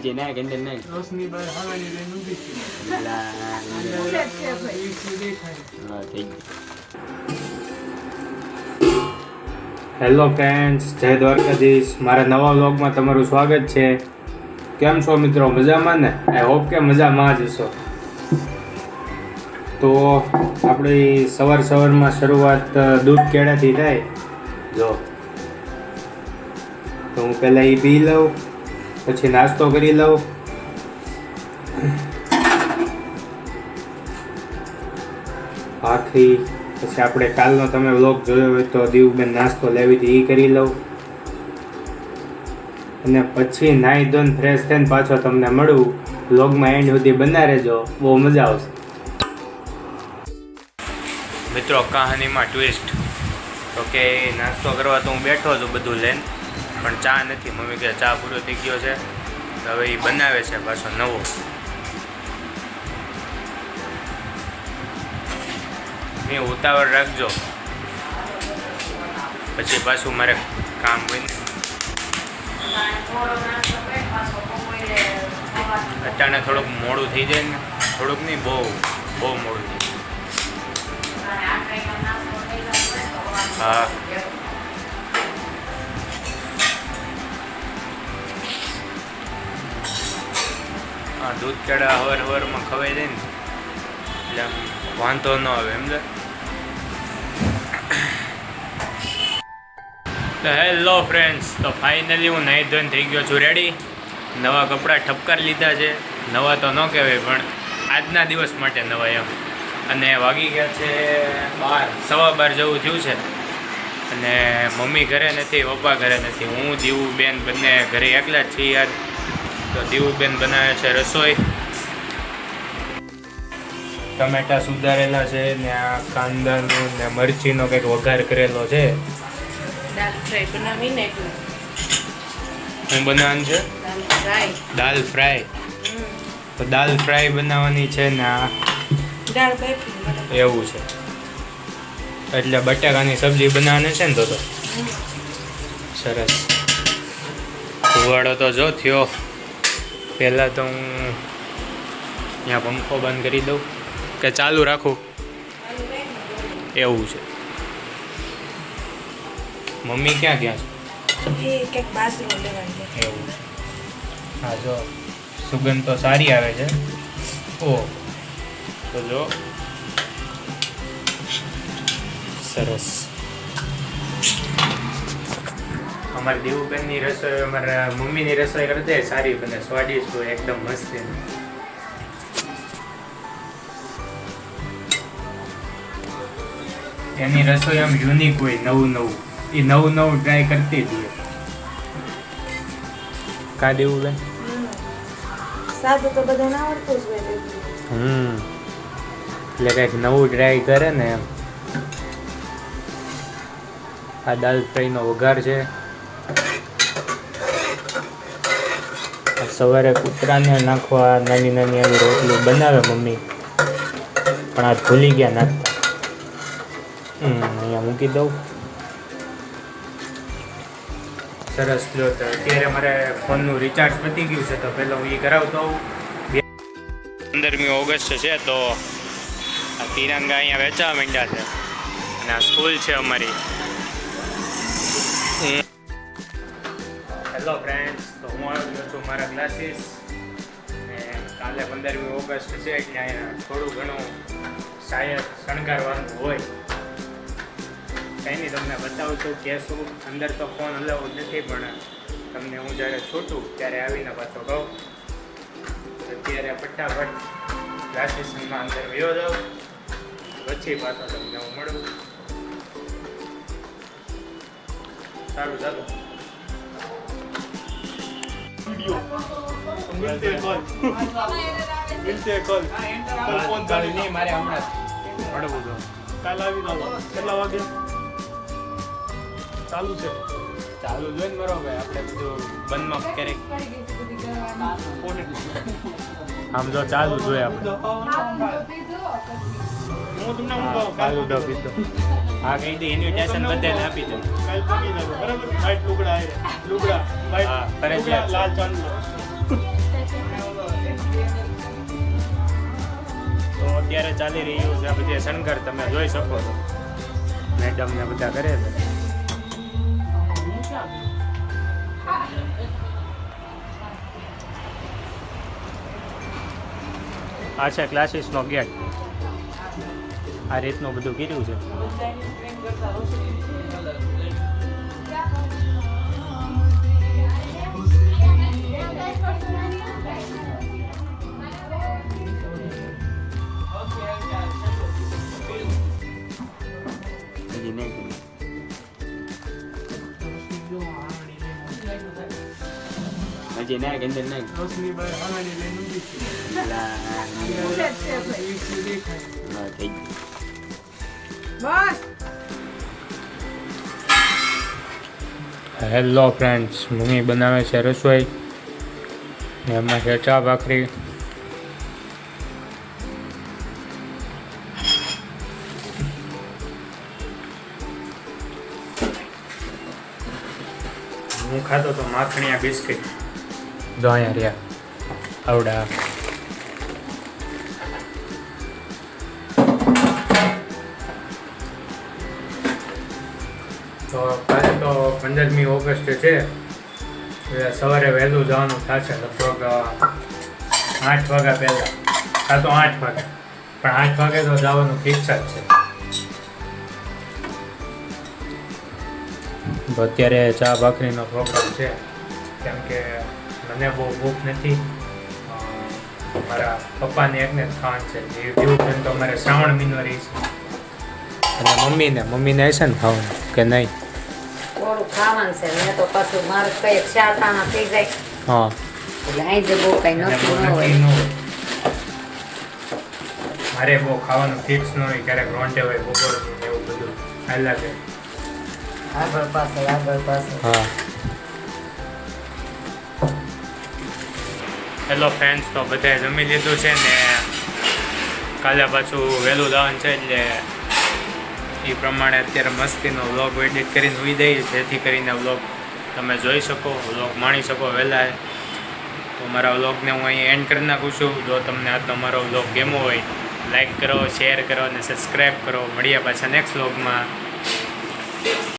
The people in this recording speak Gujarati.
નીચે ના કેન્ડલ ના રોશની બહાર હવાની લઈને ઊભી છે. હા થઈ ગયું. હેલો ફ્રેન્ડ્સ, જય દ્વારકાધીશ. મારા નવા વ્લોગમાં તમારું સ્વાગત છે. કેમ છો મિત્રો? મજામાં ને? આઈ હોપ કે મજામાં જ હશો. તો આપણી સવારમાં શરૂઆત દૂધ કેળાથી થાય. જો તો હું પહેલાં એ પી લઉં, પછી નાસ્તો કરી લઉં. ભાખરી, પછી આપણે કાલનો તમે વ્લોગ જોયો હોય તો દીવબેન નાસ્તો લેવી હતી એ કરી લઉં, અને પછી નાહી ધોઈને ફ્રેશ થઈને પાછો તમને મળું. વ્લોગમાં એન્ડ સુધી બના રહેજો, બહુ મજા આવશે. મિત્રો, કહાનીમાં ટ્વિસ્ટ તો કે નાસ્તો કરવા તો હું બેઠો છું બધું લઈને, પણ ચા નથી. મમ્મી કહે ચા પૂરો થઈ ગયો છે, હવે એ બનાવે છે પાછો નવો. મેં ઉતાવળ રાખજો, પછી પાછું મારે કામ હોય. અટાણે થોડુંક મોડું થઈ જાય ને, થોડુંક નહીં, બહુ મોડું થઈ જાય. હા, હા, દૂધ કેળા હવારમાં ખવાઈ જાય ને એટલે વાંધો ન આવે. સમજે? હેલો ફ્રેન્ડ્સ, તો ફાઇનલી હું નાહી ધોઈને થઈ ગયો છું રેડી. નવા કપડાં ઠપકાર લીધા છે. નવા તો ન કહેવાય, પણ આજના દિવસ માટે નવા એમ. અને વાગી ગયા છે 12, 12:15 જેવું થયું છે. અને મમ્મી ઘરે નથી, પપ્પા ઘરે નથી. હું દીવુબેન બંને ઘરે એકલા જ છીએ યાર. તો દીવુબેન બનાવે છે રસોઈ. ટમેટા સુધારેલા છે ને આ કાંદાનું ને મરચીનો કંઈક વઘાર કરેલો છે. દાલ ફ્રાય બનાવીને શું બનાવવાનું છે? દાલ ફ્રાય. તો દાલ ફ્રાય બનાવવાની છે ને આ દાળ બાફી એવું છે. એટલે બટાકાની સબ્જી બનાવવાની છે ને. તો સરસ. ધુવાડો તો જો થયો. પહેલાં તો હું અહીંયા પંખો બંધ કરી દઉં કે ચાલુ રાખું, એવું છે. મમ્મી ક્યાં છે? એ કંઈક બાજરો લેવાની છે. એવું છે. હા, જો સુગંધ તો સારી આવે છે. ઓ તો જો સરસ. અમારી દેવુબેનની રસોઈ, અમારા મમ્મીની રસોઈ કરતે સારી બને, સ્વાદિષ્ટ હોય, એકદમ મસ્ત. એની રસોઈ આમ યુનિક હોય, નવું એ નવું ટ્રાય કરતી જ હોય. કા દેવુબેન? સાદું તો બધાને આવડતું જ હોય. એટલે કંઈક નવું ટ્રાય કરે ને એમ. આ દાલ ફ્રાયનો વઘાર છે. સવારે કૂતરાને નાખવા નાની આવી રોટલી બનાવે મમ્મી, પણ આ ભૂલી ગયા નાખતા. અહીંયા મૂકી દઉં. સરસ. લો, તો અત્યારે મારે ફોનનું રિચાર્જ પતી ગયું છે, તો પહેલાં હું એ કરાવતો હોઉં. 15મી ઓગસ્ટ છે, તો આ તિરંગા અહીંયા વેચવા માંડ્યા છે. અને આ સ્કૂલ છે અમારી. હેલો ફ્રેન્ડ્સ, તો હું આવી ગયો છું મારા ક્લાસીસ. ને કાલે 15મી ઓગસ્ટ છે, એટલે અહીંયા થોડું ઘણું શાયદ શણગારવાનું હોય. કંઈ નહીં, તમને બતાવું છું કે શું. અંદર તો ફોન અલાઉ નથી, પણ તમને હું જ્યારે છૂટું ત્યારે આવીને પાછો કહું. અત્યારે ફટાફટ ક્લાસીસમાં અંદર વયો જાઉં, પછી પાછો તમને હું મળું. સારું, ચાલો. ફોન ચાલુ નહીં, મારે હમણાં મળવું તો. કાલ આવી જાવ. કેટલા વાગે ચાલુ છે? ચાલુ જોઈને મારો ભાઈ, આપણે બધું બંધમાં ક્યારેક આમ જો ચાલુ જોઈએ આપણે. હું તમને ચાલુ દો પીધો. હા, કહી દે, ઇન્વિટેશન બધાને આપી દે. કાલ પકી જાવ, બરાબર? વ્હાઈટ લુગડા, વ્હાઈટ હા, ફરજિયાત. લાલ ચાંદલો. તો અત્યારે ચાલી રહ્યું છે આ બધી શણગાર, તમે જોઈ શકો છો. મેડમ ને બધા કરે છે. આ છે ક્લાસીસનો ગેટ. આ રીતનું બધું કર્યું છે. હજી નહીં. હજી નાખ અંદર નાખ. રોશનીભાઈ હામેની લઈને ઊભી છે. હા થઈ ગયું. બસ હેલો ફ્રેન્ડ્સ, મમ્મી બનાવે છે રસોઈ ને એમાં છે ચા ભાખરી. હું ખાતો તો માખણીયા બિસ્કિટ. જો અહીંયા રહ્યા આવડા. તો કાલે તો 15મી ઓગસ્ટ છે, એટલે સવારે વહેલું જવાનું થશે, લગભગ 8 વાગ્યા પહેલાં. કાં તો 8 વાગે, પણ 8 વાગે તો જવાનું ફિક્સ જ છે. તો અત્યારે ચા ભાખરીનો પ્રોગ્રામ છે, કેમ કે મને બહુ ભૂખ નથી. મારા પપ્પાને એકને જ ખાવાનું છે. દીવબેન તો અમારે શ્રાવણ મહિનો રહી છે, અને મમ્મીને હશે ને ખાવાનું કે નહીં? થોડું ખાવાનું છે. મેં તો પાછું મારે કઈ 4 દાણા થઈ જાય હા, એટલે અહીં જે બહુ કઈ અને નક્કી ન બહુ હોય. નક્કી ન હોય. મારે બહુ ખાવાનું ફિક્સ ન હોય, ક્યારેક રોંટે હોય બપોરનું ને એવું બધું હાલ્યા છે. આગળ પાછળ હા. હેલો ફ્રેન્ડ્સ, તો બધાએ જમી લીધું છે ને કાલે પાછું વહેલું જવાનું છે, એટલે એ પ્રમાણે અત્યારે મસ્તીનો વ્લોગ એડિટ કરીને ઉઈ દઈ, જેથી કરીને વ્લોગ તમે જોઈ શકો, વ્લોગ માણી શકો વહેલા. તો મારા વ્લોગને હું અહીં એન્ડ કરી નાખું છું. જો તમને આજનો મારો વ્લોગ ગમ્યો હોય, લાઈક કરો, શેર કરો અને સબસ્ક્રાઈબ કરો. મળીએ પાછા નેક્સ્ટ વ્લોગમાં.